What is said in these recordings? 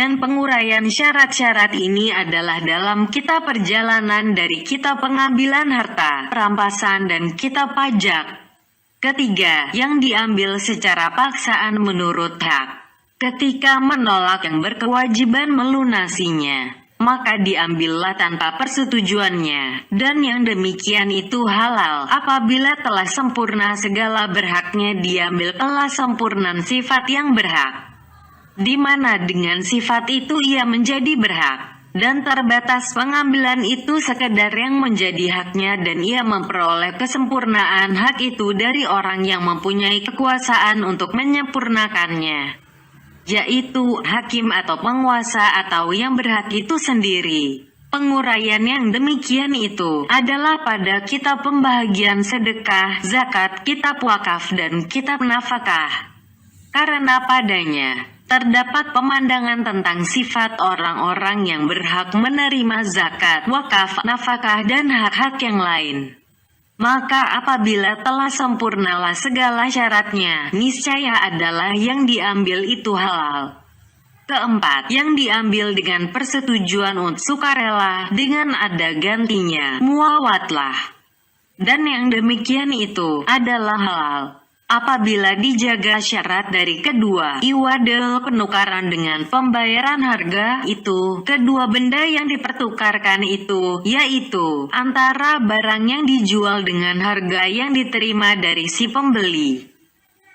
Dan penguraian syarat-syarat ini adalah dalam kitab perjalanan dari kitab pengambilan harta, perampasan dan kitab pajak. Ketiga, yang diambil secara paksaan menurut hak. Ketika menolak yang berkewajiban melunasinya, maka diambillah tanpa persetujuannya, dan yang demikian itu halal. Apabila telah sempurna segala berhaknya, diambil telah sempurnan sifat yang berhak, di mana dengan sifat itu ia menjadi berhak, dan terbatas pengambilan itu sekedar yang menjadi haknya, dan ia memperoleh kesempurnaan hak itu dari orang yang mempunyai kekuasaan untuk menyempurnakannya, yaitu hakim atau penguasa atau yang berhak itu sendiri. Penguraian yang demikian itu adalah pada kitab pembagian sedekah, zakat, kitab wakaf dan kitab nafkah. Karena padanya terdapat pemandangan tentang sifat orang-orang yang berhak menerima zakat, wakaf, nafkah dan hak-hak yang lain. Maka apabila telah sempurnalah segala syaratnya, niscaya adalah yang diambil itu halal. Keempat, yang diambil dengan persetujuan untuk sukarela, dengan ada gantinya, muawatlah. Dan yang demikian itu adalah halal apabila dijaga syarat dari kedua iwadil penukaran dengan pembayaran harga itu, kedua benda yang dipertukarkan itu, yaitu antara barang yang dijual dengan harga yang diterima dari si pembeli,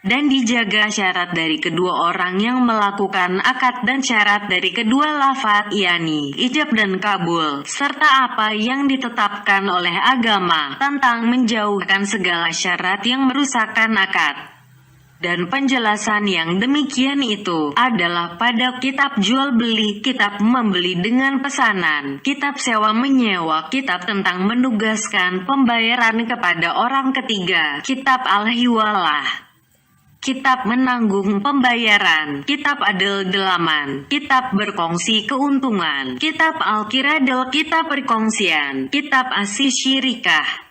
dan dijaga syarat dari kedua orang yang melakukan akad dan syarat dari kedua lafaz, yakni ijab dan kabul, serta apa yang ditetapkan oleh agama tentang menjauhkan segala syarat yang merusakkan akad. Dan penjelasan yang demikian itu adalah pada kitab jual beli, kitab membeli dengan pesanan, kitab sewa menyewa, kitab tentang menugaskan pembayaran kepada orang ketiga, kitab al-hiwalah, kitab menanggung pembayaran, kitab adil delaman, kitab berkongsi keuntungan, kitab al-kiradil, kitab perkongsian, kitab asyirikah,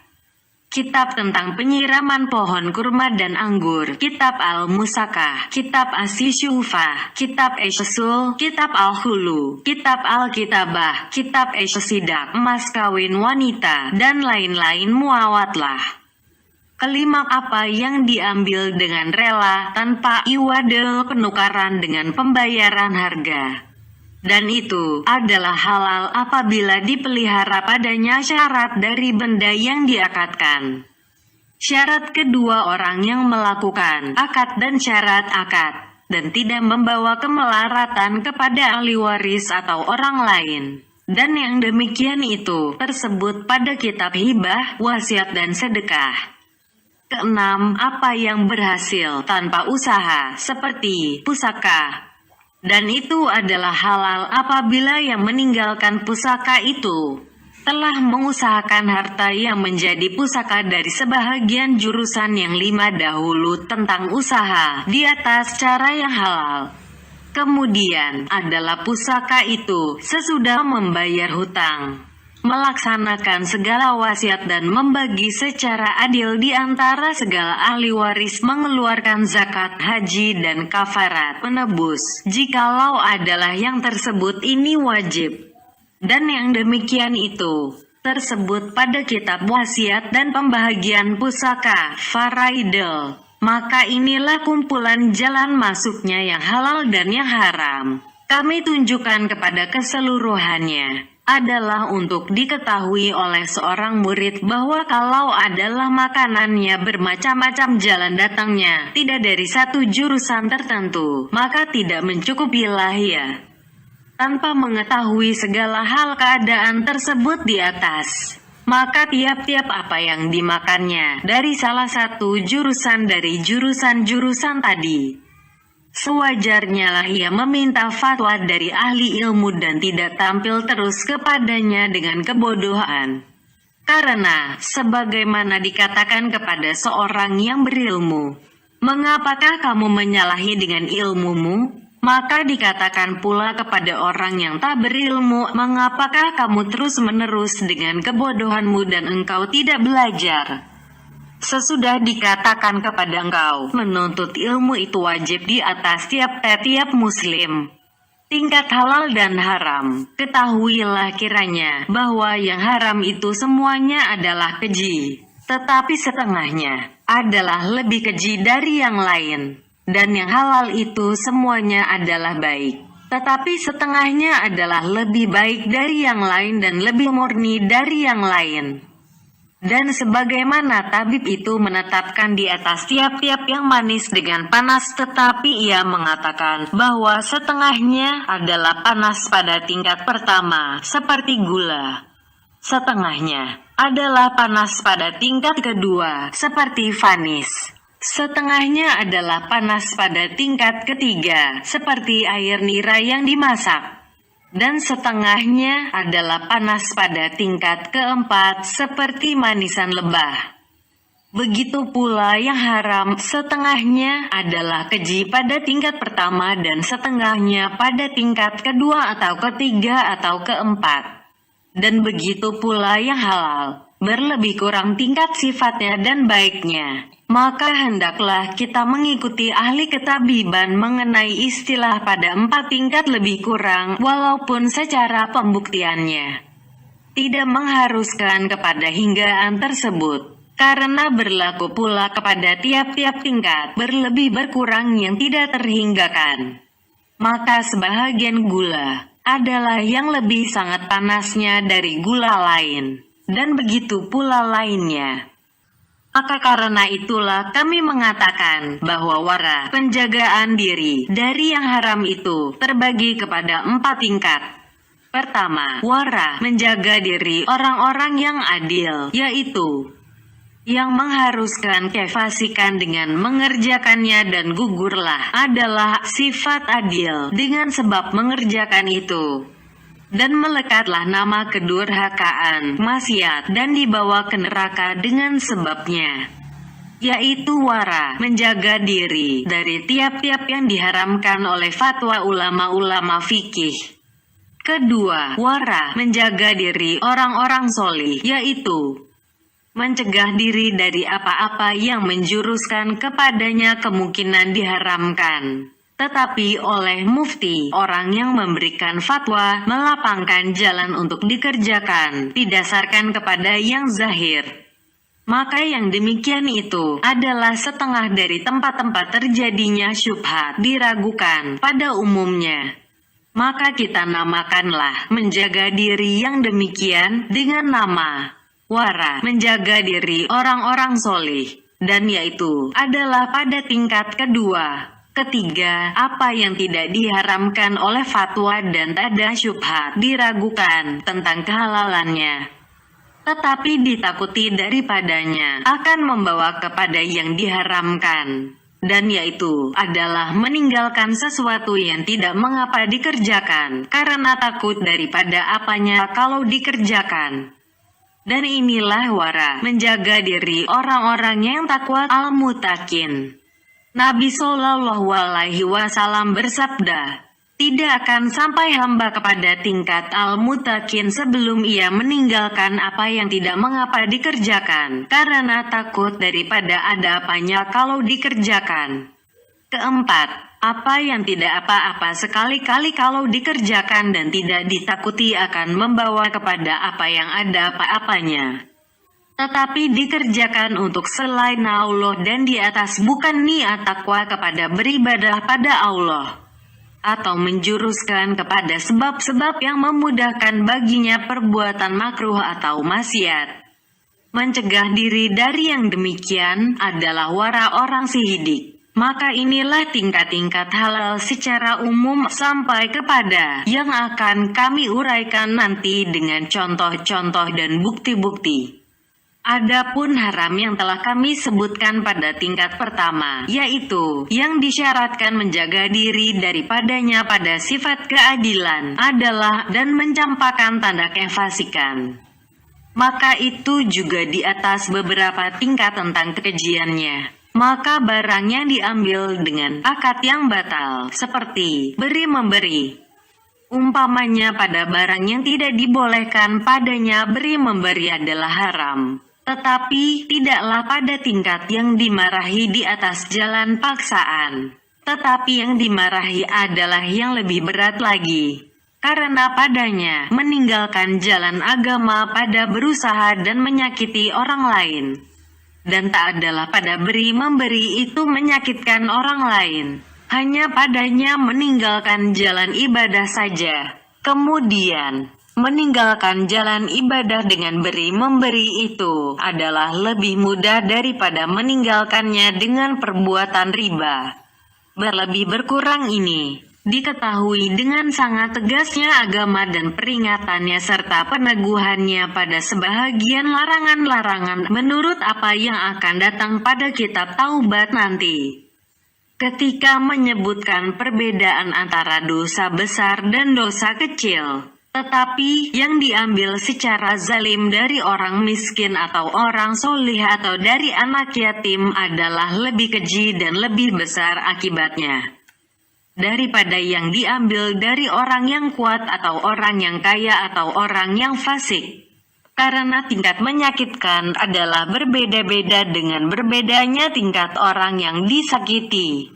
kitab tentang penyiraman pohon kurma dan anggur, kitab al-musakah, kitab asysyufah, kitab esyesul, kitab al-hulu, kitab al-kitabah, kitab esyesidak, mas kawin wanita, dan lain-lain muawatlah. Kelima, apa yang diambil dengan rela tanpa iwadil penukaran dengan pembayaran harga, dan itu adalah halal apabila dipelihara padanya syarat dari benda yang diakadkan. Syarat kedua orang yang melakukan akad dan syarat akad, dan tidak membawa kemelaratan kepada ahli waris atau orang lain. Dan yang demikian itu tersebut pada kitab hibah, wasiat dan sedekah. Keenam, apa yang berhasil tanpa usaha, seperti pusaka, dan itu adalah halal apabila yang meninggalkan pusaka itu telah mengusahakan harta yang menjadi pusaka dari sebahagian jurusan yang 5 dahulu tentang usaha di atas cara yang halal. Kemudian adalah pusaka itu sesudah membayar hutang, melaksanakan segala wasiat dan membagi secara adil di antara segala ahli waris, mengeluarkan zakat, haji dan kafarat penebus, jikalau adalah yang tersebut ini wajib. Dan yang demikian itu tersebut pada kitab wasiat dan pembahagian pusaka, faraidel. Maka inilah kumpulan jalan masuknya yang halal dan yang haram. Kami tunjukkan kepada keseluruhannya adalah untuk diketahui oleh seorang murid bahwa kalau adalah makanannya bermacam-macam jalan datangnya, tidak dari satu jurusan tertentu, maka tidak mencukupilah ia. Tanpa mengetahui segala hal keadaan tersebut di atas, maka tiap-tiap apa yang dimakannya dari salah satu jurusan dari jurusan-jurusan tadi, sewajarnya lah ia meminta fatwa dari ahli ilmu dan tidak tampil terus kepadanya dengan kebodohan. Karena, sebagaimana dikatakan kepada seorang yang berilmu, "Mengapakah kamu menyalahi dengan ilmumu?" Maka dikatakan pula kepada orang yang tak berilmu, "Mengapakah kamu terus-menerus dengan kebodohanmu dan engkau tidak belajar?" Sesudah dikatakan kepada engkau, menuntut ilmu itu wajib di atas tiap-tiap muslim. Tingkat halal dan haram. Ketahuilah kiranya bahwa yang haram itu semuanya adalah keji, tetapi setengahnya adalah lebih keji dari yang lain. Dan yang halal itu semuanya adalah baik, tetapi setengahnya adalah lebih baik dari yang lain dan lebih murni dari yang lain. Dan sebagaimana tabib itu menetapkan di atas tiap-tiap yang manis dengan panas, tetapi ia mengatakan bahwa setengahnya adalah panas pada tingkat pertama, seperti gula. Setengahnya adalah panas pada tingkat kedua, seperti vanis. Setengahnya adalah panas pada tingkat ketiga, seperti air nira yang dimasak. Dan setengahnya adalah panas pada tingkat keempat, seperti manisan lebah. Begitu pula yang haram, setengahnya adalah keji pada tingkat pertama dan setengahnya pada tingkat kedua atau ketiga atau keempat. Dan begitu pula yang halal, berlebih kurang tingkat sifatnya dan baiknya. Maka hendaklah kita mengikuti ahli ketabiban mengenai istilah pada 4 tingkat lebih kurang, walaupun secara pembuktiannya tidak mengharuskan kepada hinggaan tersebut. Karena berlaku pula kepada tiap-tiap tingkat berlebih berkurang yang tidak terhinggakan. Maka sebahagian gula adalah yang lebih sangat panasnya dari gula lain, dan begitu pula lainnya. Maka karena itulah kami mengatakan bahwa wara, penjagaan diri dari yang haram itu terbagi kepada 4 tingkat. Pertama, wara, menjaga diri orang-orang yang adil, yaitu yang mengharuskan kefasikan dengan mengerjakannya dan gugurlah adalah sifat adil dengan sebab mengerjakan itu. Dan melekatlah nama kedurhakaan, maksiat, dan dibawa ke neraka dengan sebabnya, yaitu wara, menjaga diri dari tiap-tiap yang diharamkan oleh fatwa ulama-ulama fikih. Kedua, wara, menjaga diri orang-orang solih, yaitu mencegah diri dari apa-apa yang menjuruskan kepadanya kemungkinan diharamkan. Tetapi oleh mufti, orang yang memberikan fatwa melapangkan jalan untuk dikerjakan, didasarkan kepada yang zahir. Maka yang demikian itu adalah setengah dari tempat-tempat terjadinya syubhat, diragukan pada umumnya. Maka kita namakanlah menjaga diri yang demikian dengan nama wara, menjaga diri orang-orang solih, dan yaitu adalah pada tingkat kedua. Ketiga, apa yang tidak diharamkan oleh fatwa dan tak ada syubhat, diragukan tentang kehalalannya, tetapi ditakuti daripadanya akan membawa kepada yang diharamkan, dan yaitu adalah meninggalkan sesuatu yang tidak mengapa dikerjakan, karena takut daripada apanya kalau dikerjakan. Dan inilah wara, menjaga diri orang-orang yang takwa al-mutakin. Nabi Shallallahu Alaihi Wasallam bersabda, tidak akan sampai hamba kepada tingkat al-mutakin sebelum ia meninggalkan apa yang tidak mengapa dikerjakan, karena takut daripada ada apanya kalau dikerjakan. Keempat, apa yang tidak apa-apa sekali-kali kalau dikerjakan dan tidak ditakuti akan membawa kepada apa yang ada apa-apanya, tetapi dikerjakan untuk selain Allah dan di atas bukan niat takwa kepada beribadah pada Allah, atau menjuruskan kepada sebab-sebab yang memudahkan baginya perbuatan makruh atau maksiat. Mencegah diri dari yang demikian adalah wara orang sihidik. Maka inilah tingkat-tingkat halal secara umum sampai kepada yang akan kami uraikan nanti dengan contoh-contoh dan bukti-bukti. Adapun haram yang telah kami sebutkan pada tingkat pertama, yaitu yang disyaratkan menjaga diri daripadanya pada sifat keadilan adalah dan mencampakkan tanda kefasikan. Maka itu juga di atas beberapa tingkat tentang kekejiannya. Maka barang yang diambil dengan akad yang batal, seperti beri-memberi. Umpamanya pada barang yang tidak dibolehkan padanya beri-memberi adalah haram. Tetapi tidaklah pada tingkat yang dimarahi di atas jalan paksaan. Tetapi yang dimarahi adalah yang lebih berat lagi. Karena padanya meninggalkan jalan agama pada berusaha dan menyakiti orang lain. Dan tak adalah pada beri-memberi itu menyakitkan orang lain. Hanya padanya meninggalkan jalan ibadah saja. Kemudian, meninggalkan jalan ibadah dengan beri-memberi itu adalah lebih mudah daripada meninggalkannya dengan perbuatan riba. Berlebih berkurang ini diketahui dengan sangat tegasnya agama dan peringatannya serta peneguhannya pada sebahagian larangan-larangan menurut apa yang akan datang pada kitab Taubat nanti. Ketika menyebutkan perbedaan antara dosa besar dan dosa kecil, tetapi yang diambil secara zalim dari orang miskin atau orang solih atau dari anak yatim adalah lebih keji dan lebih besar akibatnya daripada yang diambil dari orang yang kuat atau orang yang kaya atau orang yang fasik. Karena tingkat menyakitkan adalah berbeda-beda dengan berbedanya tingkat orang yang disakiti.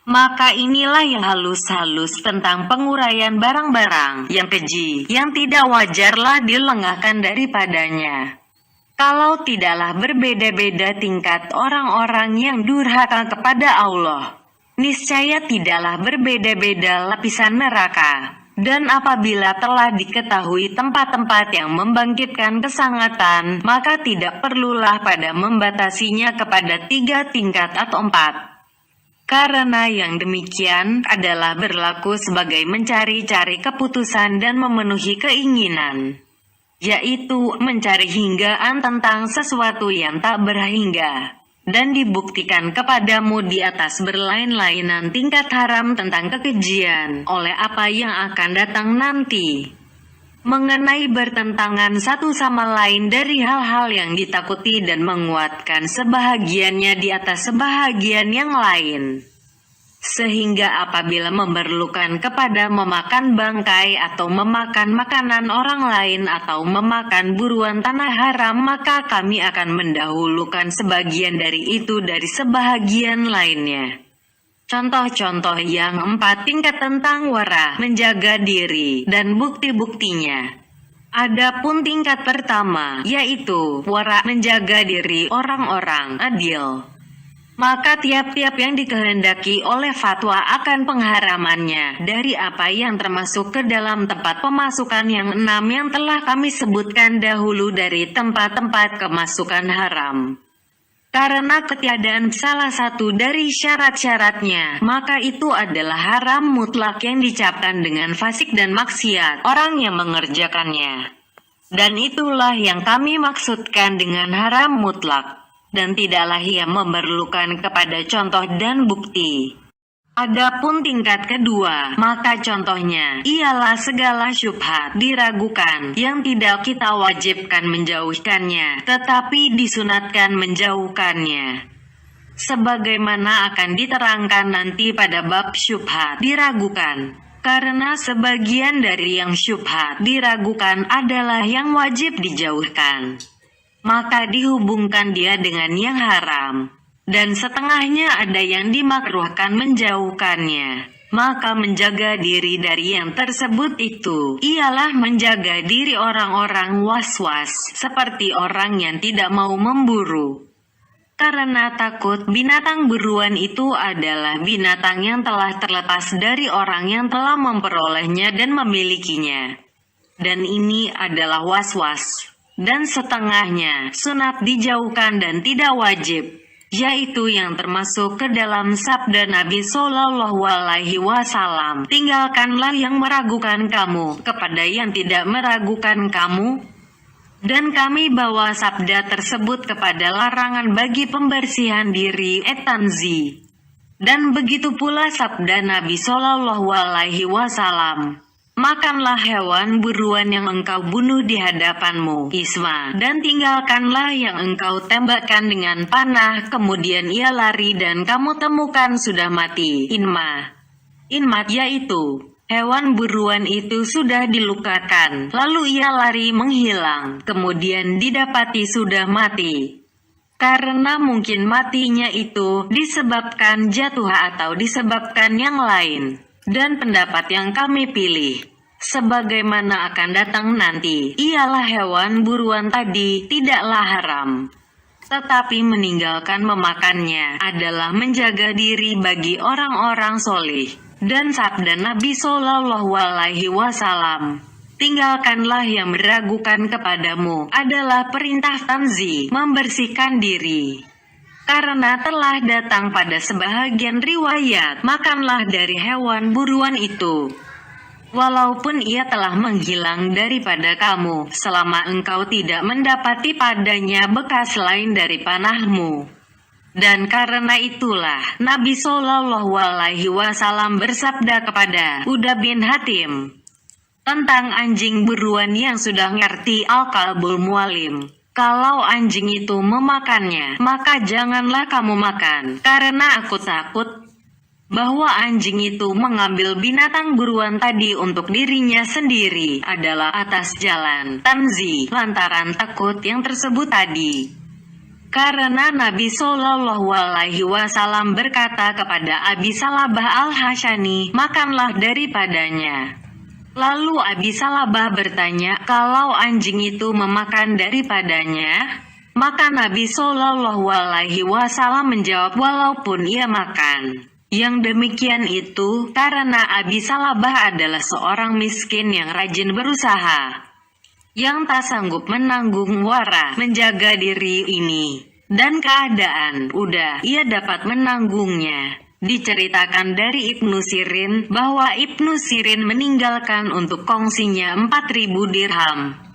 Maka inilah yang halus-halus tentang penguraian barang-barang yang keji, yang tidak wajarlah dilengahkan daripadanya. Kalau tidaklah berbeda-beda tingkat orang-orang yang durhaka kepada Allah, niscaya tidaklah berbeda-beda lapisan neraka. Dan apabila telah diketahui tempat-tempat yang membangkitkan kesangatan, maka tidak perlulah pada membatasinya kepada 3 tingkat atau 4. Karena yang demikian adalah berlaku sebagai mencari-cari keputusan dan memenuhi keinginan, yaitu mencari hinggaan tentang sesuatu yang tak berhingga. Dan dibuktikan kepadamu di atas berlain-lainan tingkat haram tentang kekejian oleh apa yang akan datang nanti. Mengenai bertentangan satu sama lain dari hal-hal yang ditakuti dan menguatkan sebahagiannya di atas sebahagian yang lain. Sehingga apabila memerlukan kepada memakan bangkai atau memakan makanan orang lain atau memakan buruan tanah haram, maka kami akan mendahulukan sebagian dari itu dari sebahagian lainnya. Contoh-contoh yang 4 tingkat tentang wara, menjaga diri, dan bukti-buktinya. Adapun tingkat pertama, yaitu wara, menjaga diri orang-orang adil. Maka tiap-tiap yang dikehendaki oleh fatwa akan pengharamannya dari apa yang termasuk ke dalam tempat pemasukan yang 6 yang telah kami sebutkan dahulu dari tempat-tempat kemasukan haram. Karena ketiadaan salah satu dari syarat-syaratnya, maka itu adalah haram mutlak yang dicapkan dengan fasik dan maksiat orang yang mengerjakannya. Dan itulah yang kami maksudkan dengan haram mutlak. Dan tidaklah ia memerlukan kepada contoh dan bukti. Adapun tingkat kedua, maka contohnya ialah segala syubhat diragukan yang tidak kita wajibkan menjauhkannya, tetapi disunatkan menjauhkannya. Sebagaimana akan diterangkan nanti pada bab syubhat diragukan. Karena sebagian dari yang syubhat diragukan adalah yang wajib dijauhkan, maka dihubungkan dia dengan yang haram, dan setengahnya ada yang dimakruhkan menjauhkannya. Maka menjaga diri dari yang tersebut itu ialah menjaga diri orang-orang was-was, seperti orang yang tidak mau memburu. Karena takut binatang buruan itu adalah binatang yang telah terlepas dari orang yang telah memperolehnya dan memilikinya. Dan ini adalah was-was. Dan setengahnya sunat dijauhkan dan tidak wajib, yaitu yang termasuk ke dalam sabda Nabi Shallallahu Alaihi Wasallam, tinggalkanlah yang meragukan kamu kepada yang tidak meragukan kamu. Dan kami bawa sabda tersebut kepada larangan bagi pembersihan diri etanzi. Dan begitu pula sabda Nabi Shallallahu Alaihi Wasallam, makanlah hewan buruan yang engkau bunuh di hadapanmu, Isma, dan tinggalkanlah yang engkau tembakkan dengan panah, kemudian ia lari dan kamu temukan sudah mati, Inma. Inmat yaitu, hewan buruan itu sudah dilukakan, lalu ia lari menghilang, kemudian didapati sudah mati. Karena mungkin matinya itu disebabkan jatuh atau disebabkan yang lain. Dan pendapat yang kami pilih, sebagaimana akan datang nanti, ialah hewan buruan tadi tidaklah haram. Tetapi meninggalkan memakannya adalah menjaga diri bagi orang-orang soleh. Dan sabda Nabi Shallallahu Alaihi Wasallam, tinggalkanlah yang meragukan kepadamu adalah perintah tanzih, membersihkan diri. Karena telah datang pada sebahagian riwayat, makanlah dari hewan buruan itu, walaupun ia telah menghilang daripada kamu, selama engkau tidak mendapati padanya bekas lain dari panahmu. Dan karena itulah Nabi Shallallahu Alaihi Wasallam bersabda kepada Uda bin Hatim tentang anjing buruan yang sudah ngerti al-kalbul mualim. Kalau anjing itu memakannya, maka janganlah kamu makan, karena aku takut bahwa anjing itu mengambil binatang buruan tadi untuk dirinya sendiri adalah atas jalan tanzih, lantaran takut yang tersebut tadi. Karena Nabi Shallallahu Alaihi Wasallam berkata kepada Abi Salabah al-Hashani, makanlah daripadanya. Lalu Abi Salabah bertanya, kalau anjing itu memakan daripadanya? Maka Nabi Shallallahu Alaihi Wasallam menjawab, walaupun ia makan. Yang demikian itu karena Abi Salabah adalah seorang miskin yang rajin berusaha, yang tak sanggup menanggung wara menjaga diri ini, dan keadaan udah ia dapat menanggungnya. Diceritakan dari Ibnu Sirin bahwa Ibnu Sirin meninggalkan untuk kongsinya 4.000 dirham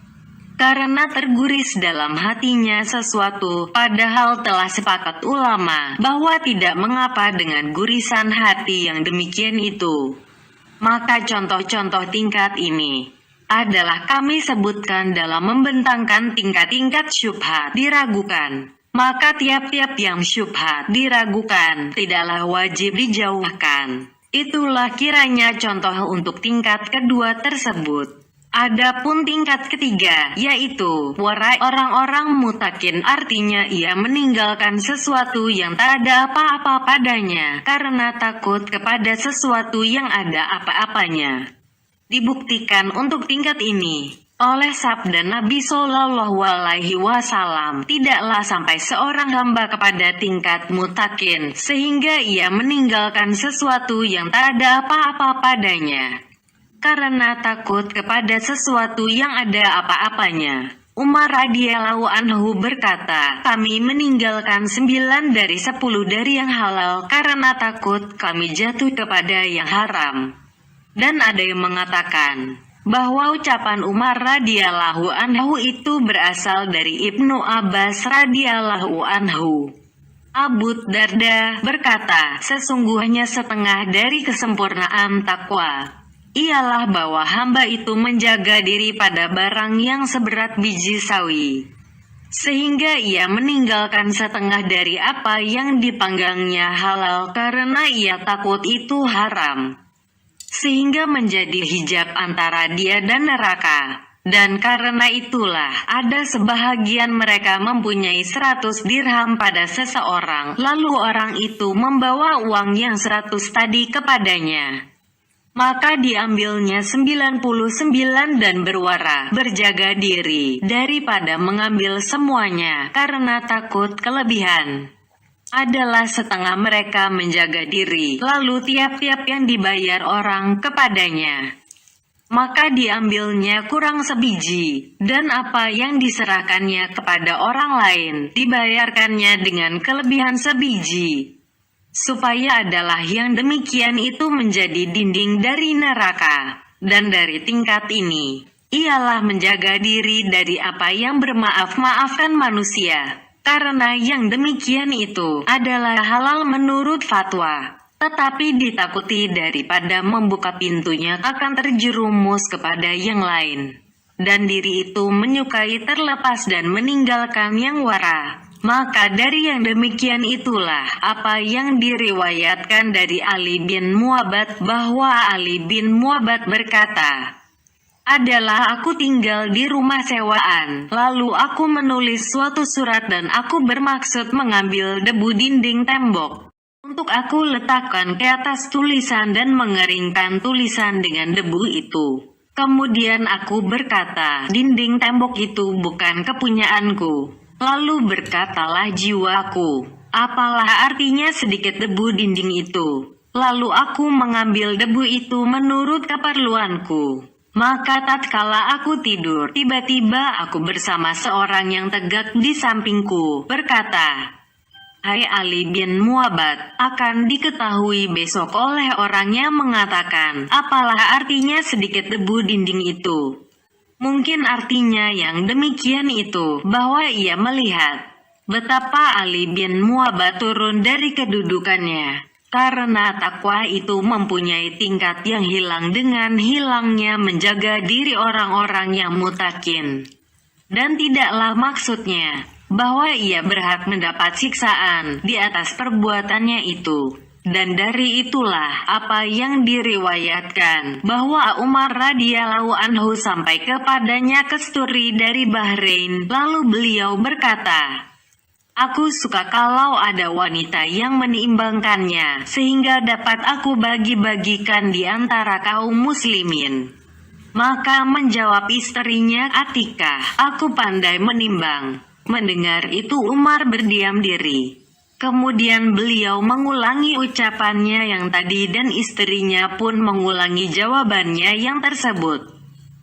karena terguris dalam hatinya sesuatu, padahal telah sepakat ulama bahwa tidak mengapa dengan gurisan hati yang demikian itu. Maka contoh-contoh tingkat ini adalah kami sebutkan dalam membentangkan tingkat-tingkat syubhat diragukan. Maka tiap-tiap yang syubhat diragukan tidaklah wajib dijauhkan. Itulah kiranya contoh untuk tingkat kedua tersebut. Adapun tingkat ketiga, yaitu wara orang-orang mutakin, artinya ia meninggalkan sesuatu yang tak ada apa-apa padanya, karena takut kepada sesuatu yang ada apa-apanya. Dibuktikan untuk tingkat ini oleh sabda Nabi Shallallahu Alaihi Wasallam, tidaklah sampai seorang hamba kepada tingkat mutakin sehingga ia meninggalkan sesuatu yang tak ada apa-apa padanya, karena takut kepada sesuatu yang ada apa-apanya. Umar radhiyallahu anhu berkata, kami meninggalkan 9 dari 10 dari yang halal karena takut kami jatuh kepada yang haram. Dan ada yang mengatakan bahwa ucapan Umar radhiyallahu anhu itu berasal dari Ibnu Abbas radhiyallahu anhu. Abu Darda berkata, sesungguhnya setengah dari kesempurnaan takwa ialah bahwa hamba itu menjaga diri pada barang yang seberat biji sawi, sehingga ia meninggalkan setengah dari apa yang dipanggangnya halal karena ia takut itu haram, sehingga menjadi hijab antara dia dan neraka. Dan karena itulah ada sebahagian mereka mempunyai 100 dirham pada seseorang, lalu orang itu membawa uang yang 100 tadi kepadanya. Maka diambilnya 99 dan berwara, berjaga diri, daripada mengambil semuanya, karena takut kelebihan. Adalah setengah mereka menjaga diri, lalu tiap-tiap yang dibayar orang kepadanya, maka diambilnya kurang sebiji, dan apa yang diserahkannya kepada orang lain, dibayarkannya dengan kelebihan sebiji. Supaya adalah yang demikian itu menjadi dinding dari neraka. Dan dari tingkat ini, ialah menjaga diri dari apa yang bermaaf-maafkan manusia. Karena yang demikian itu adalah halal menurut fatwa. Tetapi ditakuti daripada membuka pintunya akan terjerumus kepada yang lain. Dan diri itu menyukai terlepas dan meninggalkan yang wara. Maka dari yang demikian itulah apa yang diriwayatkan dari Ali bin Mu'abbad bahwa Ali bin Mu'abbad berkata, adalah aku tinggal di rumah sewaan. Lalu aku menulis suatu surat dan aku bermaksud mengambil debu dinding tembok untuk aku letakkan ke atas tulisan dan mengeringkan tulisan dengan debu itu. Kemudian aku berkata, dinding tembok itu bukan kepunyaanku. Lalu berkatalah jiwaku, apalah artinya sedikit debu dinding itu? Lalu aku mengambil debu itu menurut keperluanku. Maka tatkala aku tidur, tiba-tiba aku bersama seorang yang tegak di sampingku, berkata, "Hai Ali bin Muabbad, akan diketahui besok oleh orang yang mengatakan, apalah artinya sedikit debu dinding itu?" Mungkin artinya yang demikian itu, bahwa ia melihat betapa Ali bin Muabbad turun dari kedudukannya. Karena takwa itu mempunyai tingkat yang hilang dengan hilangnya menjaga diri orang-orang yang mutakin. Dan tidaklah maksudnya bahwa ia berhak mendapat siksaan di atas perbuatannya itu. Dan dari itulah apa yang diriwayatkan bahwa Umar radhiyallahu anhu sampai kepadanya kesturi dari Bahrain, lalu beliau berkata, "Aku suka kalau ada wanita yang menyeimbangkannya, sehingga dapat aku bagi-bagikan di antara kaum muslimin." Maka menjawab istrinya Atikah, "Aku pandai menimbang." Mendengar itu Umar berdiam diri. Kemudian beliau mengulangi ucapannya yang tadi dan istrinya pun mengulangi jawabannya yang tersebut.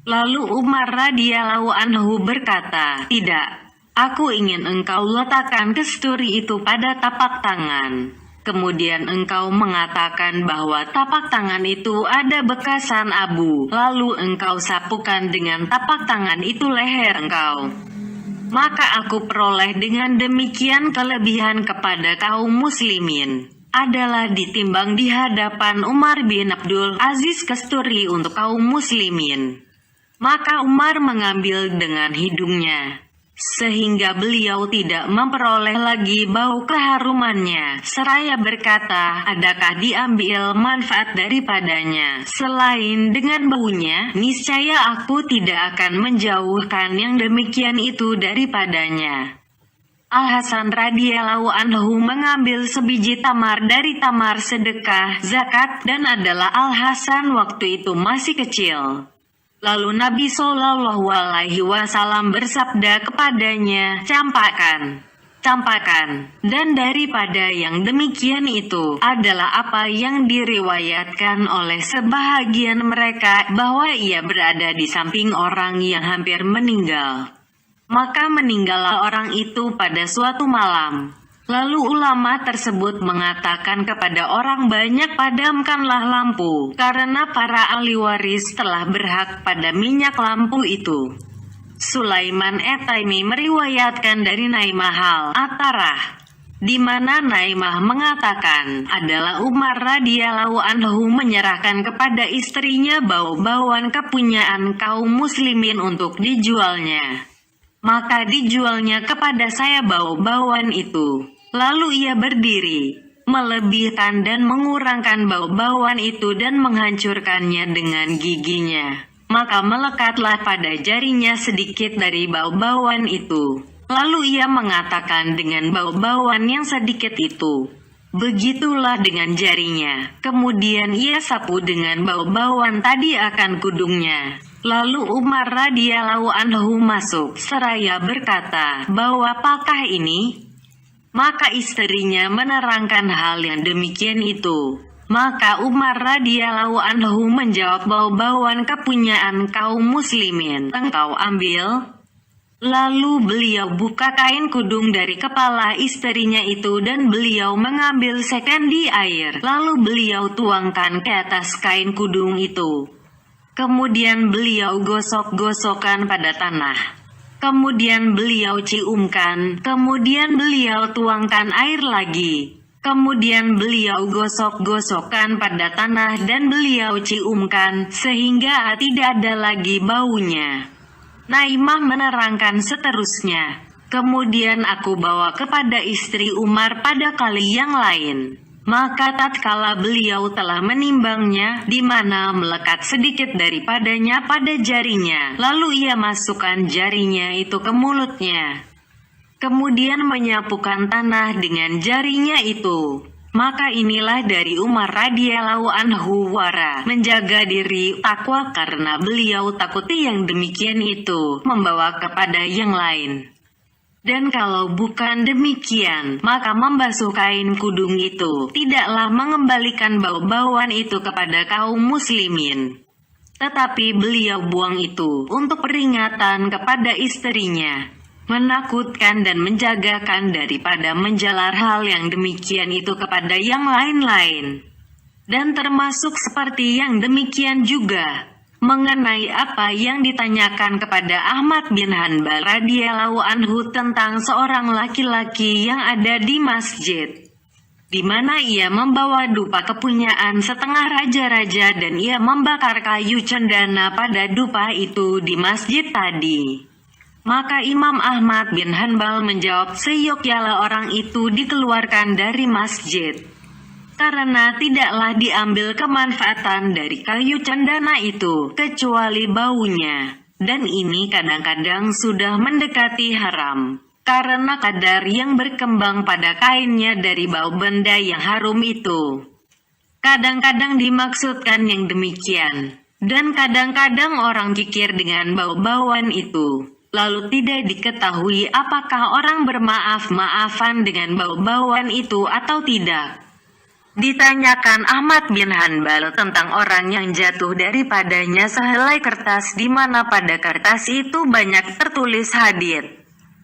Lalu Umar radhiyallahu anhu berkata, "Tidak. Aku ingin engkau letakkan kesturi itu pada tapak tangan. Kemudian engkau mengatakan bahwa tapak tangan itu ada bekasan abu. Lalu engkau sapukan dengan tapak tangan itu leher engkau. Maka aku peroleh dengan demikian kelebihan kepada kaum muslimin. Adalah ditimbang di hadapan Umar bin Abdul Aziz kesturi untuk kaum muslimin." Maka Umar mengambil dengan hidungnya, sehingga beliau tidak memperoleh lagi bau keharumannya, seraya berkata, "Adakah diambil manfaat daripadanya selain dengan baunya? Niscaya aku tidak akan menjauhkan yang demikian itu daripadanya." Al-Hasan radhiyallahu anhu mengambil sebiji tamar dari tamar sedekah zakat dan adalah Al-Hasan waktu itu masih kecil. Lalu Nabi Shallallahu Alaihi Wasallam bersabda kepadanya, "Campakkan, campakkan." Dan daripada yang demikian itu adalah apa yang diriwayatkan oleh sebahagian mereka bahwa ia berada di samping orang yang hampir meninggal. Maka meninggallah orang itu pada suatu malam. Lalu ulama tersebut mengatakan kepada orang banyak, "Padamkanlah lampu, karena para ahli waris telah berhak pada minyak lampu itu." Sulaiman At-Taimi meriwayatkan dari Naimah Al-Atarah, di mana Naimah mengatakan adalah Umar radhiyallahu anhu menyerahkan kepada istrinya bau-bauan kepunyaan kaum muslimin untuk dijualnya. Maka dijualnya kepada saya bau-bauan itu. Lalu ia berdiri, melebihkan dan mengurangkan bau-bauan itu dan menghancurkannya dengan giginya. Maka melekatlah pada jarinya sedikit dari bau-bauan itu. Lalu ia mengatakan dengan bau-bauan yang sedikit itu, "Begitulah dengan jarinya." Kemudian ia sapu dengan bau-bauan tadi akan kudungnya. Lalu Umar radhiyallahu anhu masuk seraya berkata, "Bau apakah ini?" Maka istrinya menerangkan hal yang demikian itu. Maka Umar radhiyallahu anhu menjawab, "Bau-bauan kepunyaan kaum muslimin engkau ambil." Lalu beliau buka kain kudung dari kepala istrinya itu dan beliau mengambil sekendi air. Lalu beliau tuangkan ke atas kain kudung itu. Kemudian beliau gosok-gosokkan pada tanah. Kemudian beliau ciumkan, kemudian beliau tuangkan air lagi. Kemudian beliau gosok-gosokkan pada tanah dan beliau ciumkan, sehingga tidak ada lagi baunya. Naimah menerangkan seterusnya. Kemudian aku bawa kepada istri Umar pada kali yang lain. Maka tatkala beliau telah menimbangnya, di mana melekat sedikit daripadanya pada jarinya, lalu ia masukkan jarinya itu ke mulutnya. Kemudian menyapukan tanah dengan jarinya itu. Maka inilah dari Umar radhiyallahu anhu wara, menjaga diri takwa karena beliau takuti yang demikian itu membawa kepada yang lain. Dan kalau bukan demikian, maka membasuh kain kudung itu tidaklah mengembalikan bau-bauan itu kepada kaum muslimin. Tetapi beliau buang itu untuk peringatan kepada istrinya, menakutkan dan menjagakan daripada menjalar hal yang demikian itu kepada yang lain-lain. Dan termasuk seperti yang demikian juga mengenai apa yang ditanyakan kepada Ahmad bin Hanbal radhiyallahu anhu tentang seorang laki-laki yang ada di masjid, di mana ia membawa dupa kepunyaan setengah raja-raja dan ia membakar kayu cendana pada dupa itu di masjid tadi. Maka Imam Ahmad bin Hanbal menjawab, seyogyanya orang itu dikeluarkan dari masjid, karena tidaklah diambil kemanfaatan dari kayu cendana itu, kecuali baunya. Dan ini kadang-kadang sudah mendekati haram, karena kadar yang berkembang pada kainnya dari bau benda yang harum itu. Kadang-kadang dimaksudkan yang demikian, dan kadang-kadang orang kikir dengan bau-bauan itu. Lalu tidak diketahui apakah orang bermaaf-maafan dengan bau-bauan itu atau tidak. Ditanyakan Ahmad bin Hanbal tentang orang yang jatuh daripadanya sehelai kertas di mana pada kertas itu banyak tertulis hadits.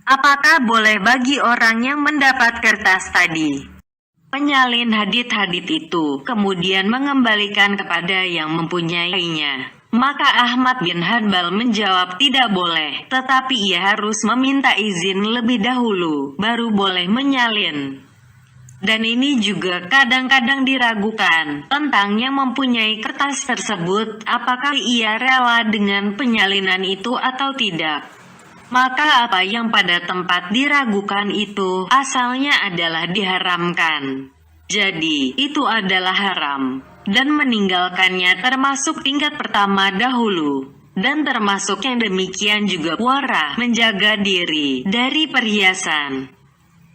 Apakah boleh bagi orang yang mendapat kertas tadi menyalin hadits-hadits itu, kemudian mengembalikan kepada yang mempunyainya? Maka Ahmad bin Hanbal menjawab tidak boleh, tetapi ia harus meminta izin lebih dahulu, baru boleh menyalin. Dan ini juga kadang-kadang diragukan tentang yang mempunyai kertas tersebut, apakah ia rela dengan penyalinan itu atau tidak. Maka apa yang pada tempat diragukan itu asalnya adalah diharamkan. Jadi, itu adalah haram. Dan meninggalkannya termasuk tingkat pertama dahulu. Dan termasuk yang demikian juga wara, menjaga diri dari perhiasan,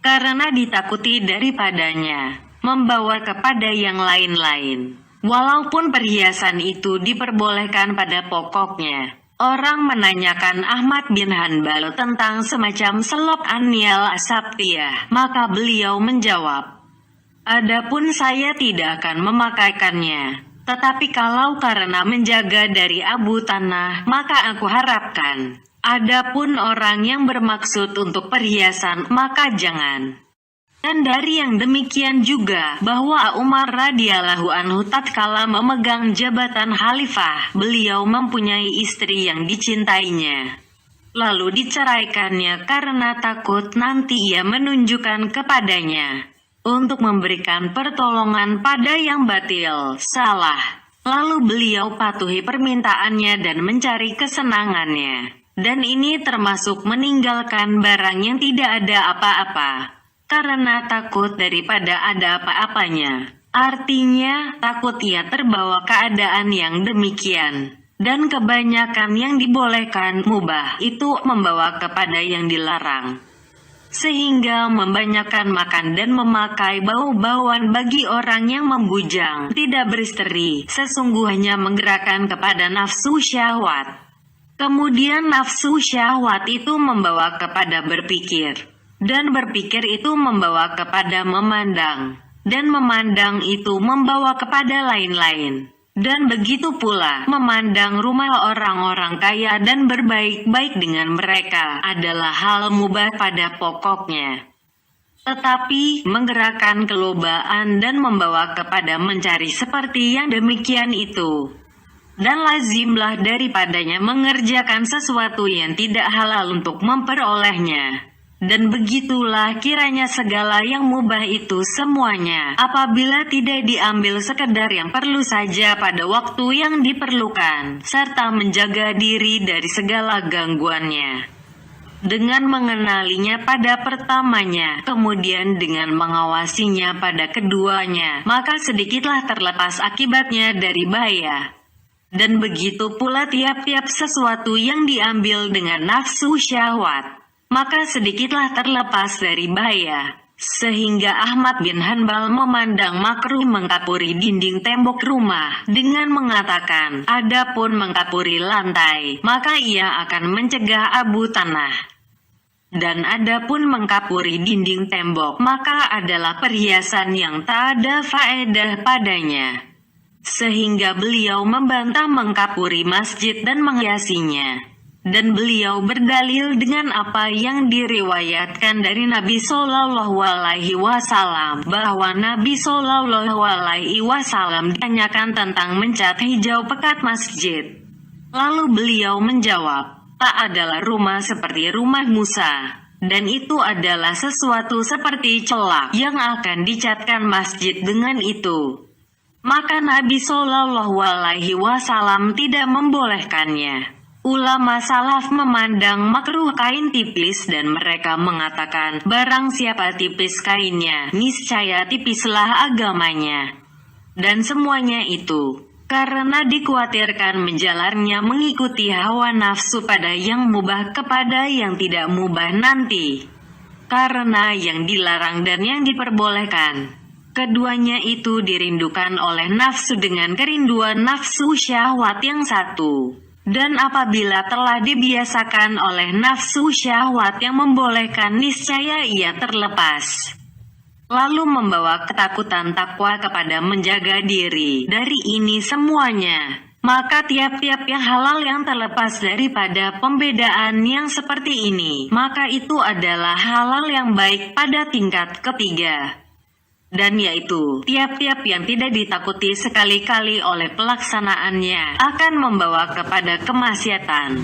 karena ditakuti daripadanya membawa kepada yang lain-lain. Walaupun perhiasan itu diperbolehkan pada pokoknya. Orang menanyakan Ahmad bin Hanbal tentang semacam selop anyal asaptiyah, maka beliau menjawab, adapun saya tidak akan memakaikannya, tetapi kalau karena menjaga dari abu tanah, maka aku harapkan. Adapun orang yang bermaksud untuk perhiasan, maka jangan. Dan dari yang demikian juga, bahwa Umar radhiyallahu anhu tatkala memegang jabatan khalifah, beliau mempunyai istri yang dicintainya. Lalu diceraikannya karena takut nanti ia menunjukkan kepadanya untuk memberikan pertolongan pada yang batil, salah. Lalu beliau patuhi permintaannya dan mencari kesenangannya. Dan ini termasuk meninggalkan barang yang tidak ada apa-apa, karena takut daripada ada apa-apanya. Artinya, takut ia terbawa keadaan yang demikian. Dan kebanyakan yang dibolehkan mubah itu membawa kepada yang dilarang. Sehingga membanyakan makan dan memakai bau-bauan bagi orang yang membujang, tidak beristri, sesungguhnya menggerakkan kepada nafsu syahwat. Kemudian nafsu syahwat itu membawa kepada berpikir. Dan berpikir itu membawa kepada memandang. Dan memandang itu membawa kepada lain-lain. Dan begitu pula, memandang rumah orang-orang kaya dan berbaik-baik dengan mereka adalah hal mubah pada pokoknya. Tetapi, menggerakkan kelobaan dan membawa kepada mencari seperti yang demikian itu. Dan lazimlah daripadanya mengerjakan sesuatu yang tidak halal untuk memperolehnya. Dan begitulah kiranya segala yang mubah itu semuanya, apabila tidak diambil sekedar yang perlu saja pada waktu yang diperlukan, serta menjaga diri dari segala gangguannya. dengan mengenalinya pada pertamanya, kemudian dengan mengawasinya pada keduanya, maka sedikitlah terlepas akibatnya dari bahaya. Dan begitu pula tiap-tiap sesuatu yang diambil dengan nafsu syahwat, maka sedikitlah terlepas dari bahaya. Sehingga Ahmad bin Hanbal memandang makruh mengkapuri dinding tembok rumah dengan mengatakan, adapun mengkapuri lantai, maka ia akan mencegah abu tanah. Dan adapun mengkapuri dinding tembok, maka adalah perhiasan yang tak ada faedah padanya. Sehingga beliau membantah mengkapuri masjid dan menghiasinya. Dan beliau berdalil dengan apa yang diriwayatkan dari Nabi Shallallahu Alaihi Wasallam, bahwa Nabi Shallallahu Alaihi Wasallam ditanyakan tentang mencat hijau pekat masjid. Lalu beliau menjawab, tak adalah rumah seperti rumah Musa, dan itu adalah sesuatu seperti celak yang akan dicatkan masjid dengan itu. Maka Nabi Shallallahu Alaihi Wasallam tidak membolehkannya. Ulama salaf memandang makruh kain tipis dan mereka mengatakan, barang siapa tipis kainnya, niscaya tipislah agamanya. Dan semuanya itu karena dikhawatirkan menjalarnya mengikuti hawa nafsu pada yang mubah kepada yang tidak mubah nanti. Karena yang dilarang dan yang diperbolehkan, keduanya itu dirindukan oleh nafsu dengan kerinduan nafsu syahwat yang satu. Dan apabila telah dibiasakan oleh nafsu syahwat yang membolehkan, niscaya ia terlepas. Lalu membawa ketakutan takwa kepada menjaga diri dari ini semuanya. Maka tiap-tiap yang halal yang terlepas daripada pembedaan yang seperti ini, maka itu adalah halal yang baik pada tingkat ketiga. Dan yaitu, tiap-tiap yang tidak ditakuti sekali-kali oleh pelaksanaannya akan membawa kepada kemaksiatan.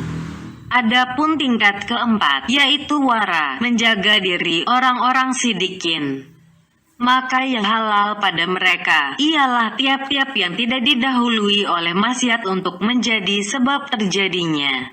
Adapun tingkat keempat, yaitu wara, menjaga diri orang-orang sidikin. Maka yang halal pada mereka, ialah tiap-tiap yang tidak didahului oleh maksiat untuk menjadi sebab terjadinya.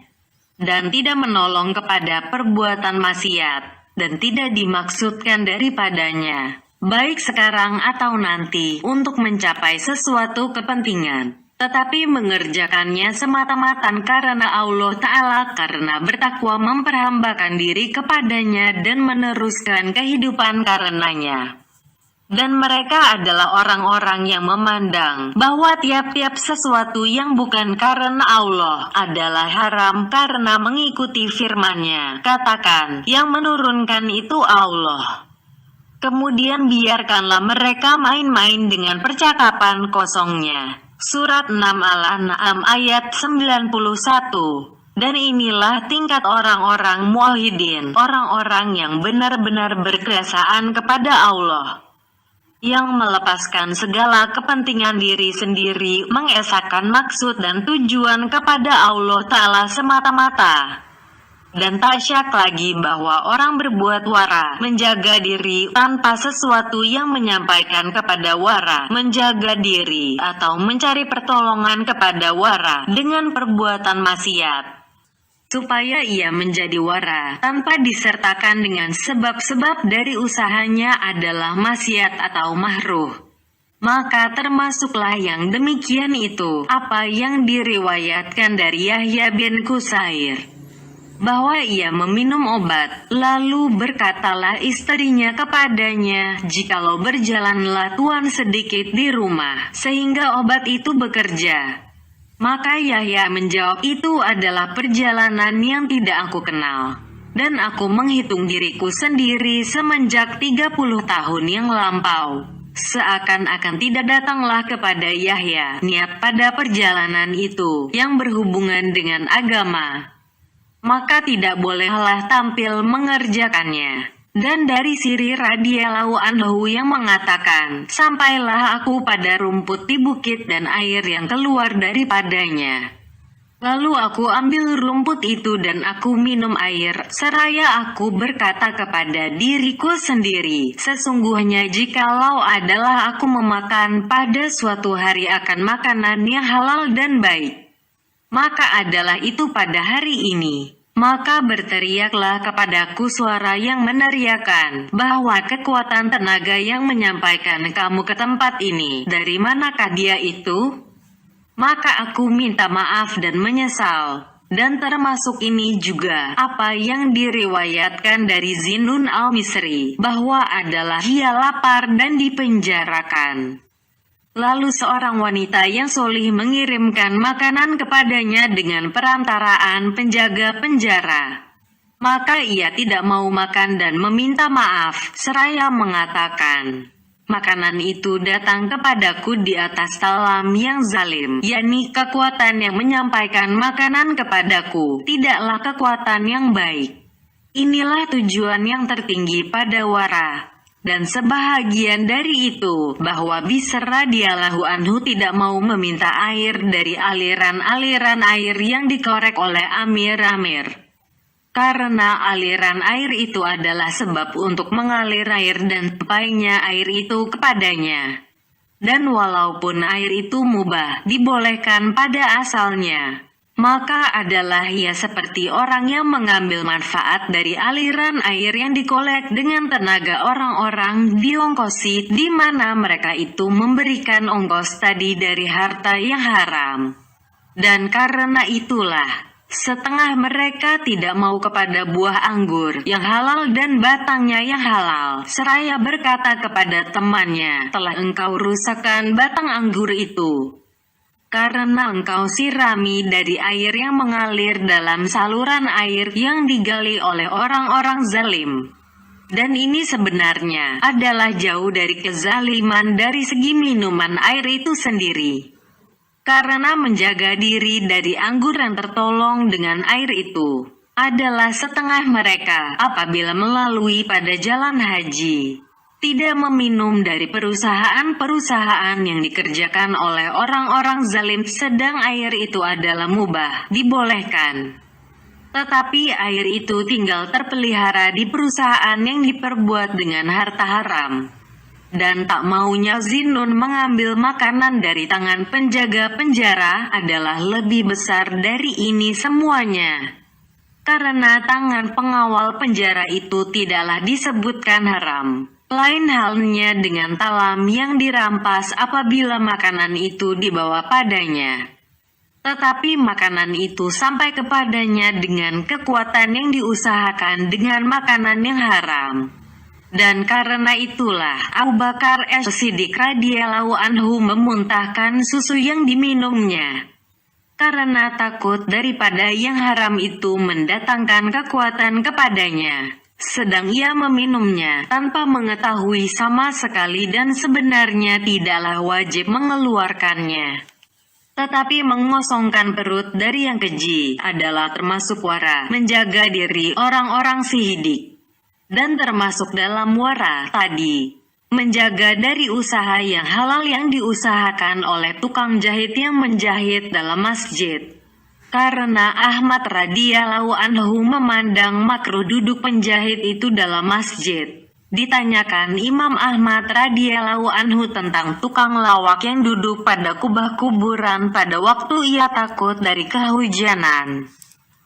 Dan tidak menolong kepada perbuatan maksiat, dan tidak dimaksudkan daripadanya, baik sekarang atau nanti, untuk mencapai sesuatu kepentingan, tetapi mengerjakannya semata-mata karena Allah Ta'ala, karena bertakwa memperhambakan diri kepadanya dan meneruskan kehidupan karenanya. Dan mereka adalah orang-orang yang memandang bahwa tiap-tiap sesuatu yang bukan karena Allah adalah haram karena mengikuti firman-Nya. Katakan, yang menurunkan itu Allah. Kemudian biarkanlah mereka main-main dengan percakapan kosongnya. Surat 6 Al-An'am ayat 91. Dan inilah tingkat orang-orang muwahhidin, orang-orang yang benar-benar berkeesaan kepada Allah, yang melepaskan segala kepentingan diri sendiri, mengesahkan maksud dan tujuan kepada Allah Ta'ala semata-mata. Dan tak syak lagi bahwa orang berbuat wara, menjaga diri tanpa sesuatu yang menyampaikan kepada wara, menjaga diri atau mencari pertolongan kepada wara dengan perbuatan maksiat, supaya ia menjadi wara tanpa disertakan dengan sebab-sebab dari usahanya adalah maksiat atau mahruh. Maka termasuklah yang demikian itu apa yang diriwayatkan dari Yahya bin Qusair, bahwa ia meminum obat, lalu berkatalah istrinya kepadanya, jikalau berjalanlah tuan sedikit di rumah, sehingga obat itu bekerja. Maka Yahya menjawab, itu adalah perjalanan yang tidak aku kenal, dan aku menghitung diriku sendiri semenjak 30 tahun yang lampau. Seakan-akan tidak datanglah kepada Yahya niat pada perjalanan itu yang berhubungan dengan agama, maka tidak bolehlah tampil mengerjakannya. Dan dari Siri radhiyallahu anhu yang mengatakan, sampailah aku pada rumput di bukit dan air yang keluar daripadanya. Lalu aku ambil rumput itu dan aku minum air, seraya aku berkata kepada diriku sendiri, sesungguhnya jikalau adalah aku memakan pada suatu hari akan makanan yang halal dan baik, maka adalah itu pada hari ini. Maka berteriaklah kepadaku suara yang meneriakkan bahwa kekuatan tenaga yang menyampaikan kamu ke tempat ini, dari manakah dia itu? Maka aku minta maaf dan menyesal. Dan termasuk ini juga apa yang diriwayatkan dari Zinnun al-Misri, bahwa adalah dia lapar dan dipenjarakan. Lalu seorang wanita yang solih mengirimkan makanan kepadanya dengan perantaraan penjaga penjara. Maka ia tidak mau makan dan meminta maaf, seraya mengatakan, makanan itu datang kepadaku di atas talam yang zalim, yakni kekuatan yang menyampaikan makanan kepadaku, tidaklah kekuatan yang baik. Inilah tujuan yang tertinggi pada wara. Dan sebahagian dari itu, bahwa Bishr radhiyallahu anhu tidak mau meminta air dari aliran-aliran air yang dikorek oleh Amir-Amir. Karena aliran air itu adalah sebab untuk mengalir air dan sampainya air itu kepadanya. Dan walaupun air itu mubah, dibolehkan pada asalnya, maka adalah ia seperti orang yang mengambil manfaat dari aliran air yang dikolek dengan tenaga orang-orang diongkosi, di mana mereka itu memberikan ongkos tadi dari harta yang haram. Dan karena itulah, setengah mereka tidak mau kepada buah anggur yang halal dan batangnya yang halal, seraya berkata kepada temannya, telah engkau rusakkan batang anggur itu, karena engkau sirami dari air yang mengalir dalam saluran air yang digali oleh orang-orang zalim. Dan ini sebenarnya adalah jauh dari kezaliman dari segi minuman air itu sendiri. Karena menjaga diri dari anggur yang tertolong dengan air itu adalah setengah mereka apabila melalui pada jalan haji, tidak meminum dari perusahaan-perusahaan yang dikerjakan oleh orang-orang zalim, sedang air itu adalah mubah, dibolehkan. Tetapi air itu tinggal terpelihara di perusahaan yang diperbuat dengan harta haram. Dan tak maunya Zinnun mengambil makanan dari tangan penjaga penjara adalah lebih besar dari ini semuanya. Karena tangan pengawal penjara itu tidaklah disebutkan haram. Lain halnya dengan talam yang dirampas apabila makanan itu dibawa padanya. Tetapi makanan itu sampai kepadanya dengan kekuatan yang diusahakan dengan makanan yang haram. Dan karena itulah Abu Bakar As-Siddiq radhiyallahu anhu memuntahkan susu yang diminumnya. Karena takut daripada yang haram itu mendatangkan kekuatan kepadanya. Sedang ia meminumnya tanpa mengetahui sama sekali dan sebenarnya tidaklah wajib mengeluarkannya. Tetapi mengosongkan perut dari yang keji adalah termasuk wara, menjaga diri orang-orang sihidik. Dan termasuk dalam wara tadi, menjaga dari usaha yang halal yang diusahakan oleh tukang jahit yang menjahit dalam masjid. Karena Ahmad radhiyallahu anhu memandang makruh duduk penjahit itu dalam masjid. Ditanyakan Imam Ahmad radhiyallahu anhu tentang tukang lawak yang duduk pada kubah kuburan pada waktu ia takut dari kehujanan.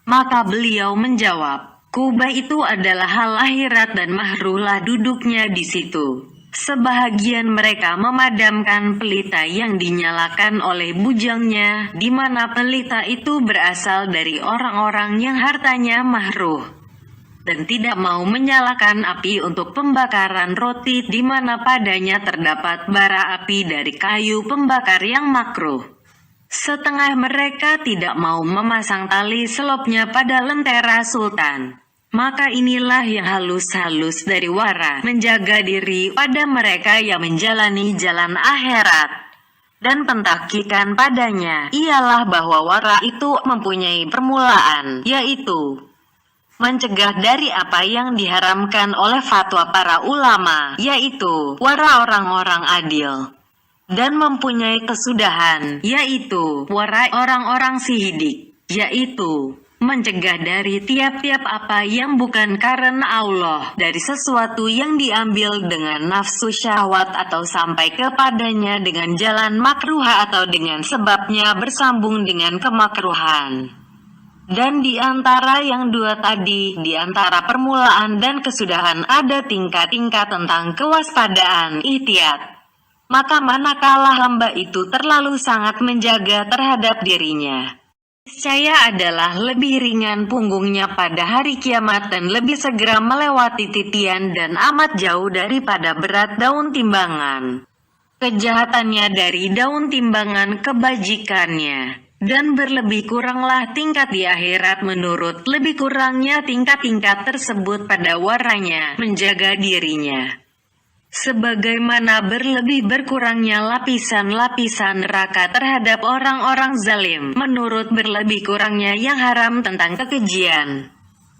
Maka beliau menjawab, kubah itu adalah hal akhirat dan mahruhlah duduknya di situ. Sebahagian mereka memadamkan pelita yang dinyalakan oleh bujangnya, di mana pelita itu berasal dari orang-orang yang hartanya mahruh, dan tidak mau menyalakan api untuk pembakaran roti, di mana padanya terdapat bara api dari kayu pembakar yang makruh. Setengah mereka tidak mau memasang tali selopnya pada lentera sultan. Maka inilah yang halus-halus dari wara, menjaga diri pada mereka yang menjalani jalan akhirat. Dan pentakikan padanya ialah bahwa wara itu mempunyai permulaan, yaitu mencegah dari apa yang diharamkan oleh fatwa para ulama, yaitu wara orang-orang adil. Dan mempunyai kesudahan, yaitu wara orang-orang sihidik, yaitu mencegah dari tiap-tiap apa yang bukan karena Allah, dari sesuatu yang diambil dengan nafsu syahwat atau sampai kepadanya dengan jalan makruh atau dengan sebabnya bersambung dengan kemakruhan. Dan di antara yang dua tadi, di antara permulaan dan kesudahan ada tingkat-tingkat tentang kewaspadaan, ihtiyat. Maka manakala hamba itu terlalu sangat menjaga terhadap dirinya, niscaya adalah lebih ringan punggungnya pada hari kiamat dan lebih segera melewati titian dan amat jauh daripada berat daun timbangan kejahatannya dari daun timbangan kebajikannya. Dan berlebih kuranglah tingkat di akhirat menurut lebih kurangnya tingkat-tingkat tersebut pada warnanya menjaga dirinya. Sebagaimana berlebih berkurangnya lapisan-lapisan neraka terhadap orang-orang zalim menurut berlebih kurangnya yang haram tentang kekejian.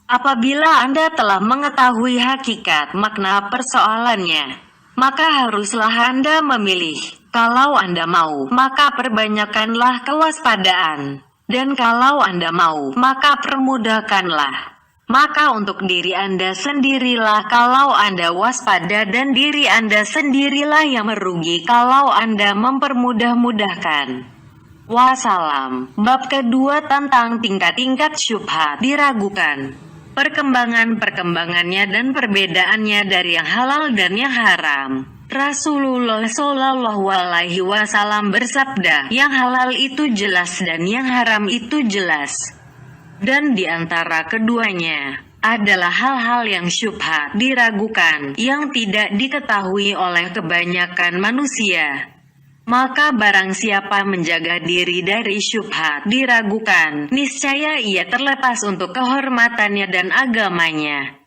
Apabila Anda telah mengetahui hakikat makna persoalannya, maka haruslah Anda memilih. Kalau Anda mau, maka perbanyakkanlah kewaspadaan. Dan kalau Anda mau, maka permudahkanlah. Maka untuk diri Anda sendirilah kalau Anda waspada dan diri Anda sendirilah yang merugi kalau Anda mempermudah-mudahkan. Wassalam. Bab kedua tentang tingkat-tingkat syubhat diragukan. Perkembangannya dan perbedaannya dari yang halal dan yang haram. Rasulullah Shallallahu Alaihi Wasallam bersabda, yang halal itu jelas dan yang haram itu jelas. Dan di antara keduanya adalah hal-hal yang syubhat diragukan, yang tidak diketahui oleh kebanyakan manusia. Maka barang siapa menjaga diri dari syubhat diragukan, niscaya ia terlepas untuk kehormatannya dan agamanya.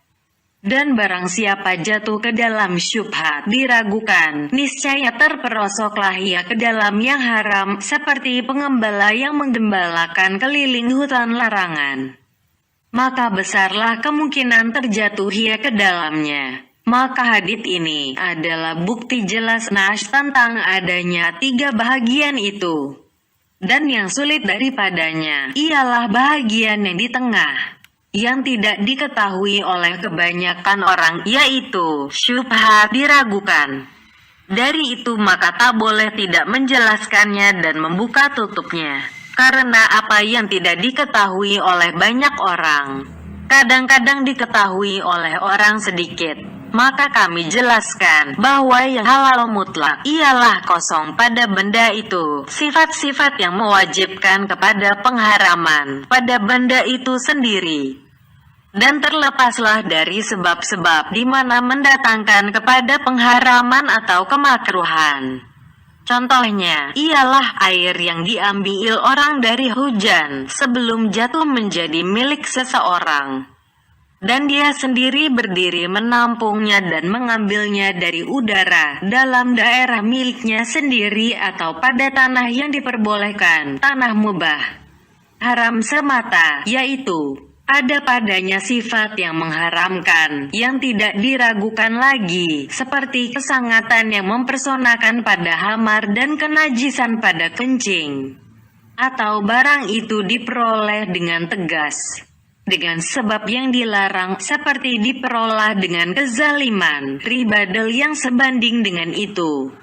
Dan barang siapa jatuh ke dalam syubhat diragukan, niscaya terperosoklah ia ke dalam yang haram, seperti pengembala yang menggembalakan keliling hutan larangan. Maka besarlah kemungkinan terjatuh ia ke dalamnya. Maka hadits ini adalah bukti jelas nas tentang adanya tiga bahagian itu. Dan yang sulit daripadanya ialah bahagian yang di tengah, yang tidak diketahui oleh kebanyakan orang, yaitu syubhat diragukan. Dari itu maka tak boleh tidak menjelaskannya dan membuka tutupnya. Karena apa yang tidak diketahui oleh banyak orang, kadang-kadang diketahui oleh orang sedikit. Maka kami jelaskan bahwa yang halal mutlak ialah kosong pada benda itu, sifat-sifat yang mewajibkan kepada pengharaman pada benda itu sendiri. Dan terlepaslah dari sebab-sebab di mana mendatangkan kepada pengharaman atau kemakruhan. Contohnya, ialah air yang diambil orang dari hujan sebelum jatuh menjadi milik seseorang. Dan dia sendiri berdiri menampungnya dan mengambilnya dari udara dalam daerah miliknya sendiri atau pada tanah yang diperbolehkan, tanah mubah. Haram semata, yaitu ada padanya sifat yang mengharamkan, yang tidak diragukan lagi, seperti kesangatan yang mempersonakan pada hamar dan kenajisan pada kencing. Atau barang itu diperoleh dengan tegas, dengan sebab yang dilarang, seperti diperoleh dengan kezaliman, ribadel yang sebanding dengan itu.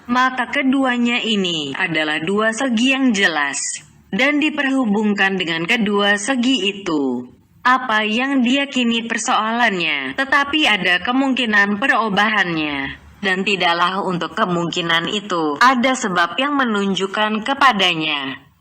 Maka keduanya ini adalah dua segi yang jelas, dan diperhubungkan dengan kedua segi itu. Apa yang diyakini persoalannya, tetapi ada kemungkinan perubahannya. Dan tidaklah untuk kemungkinan itu ada sebab yang menunjukkan kepadanya.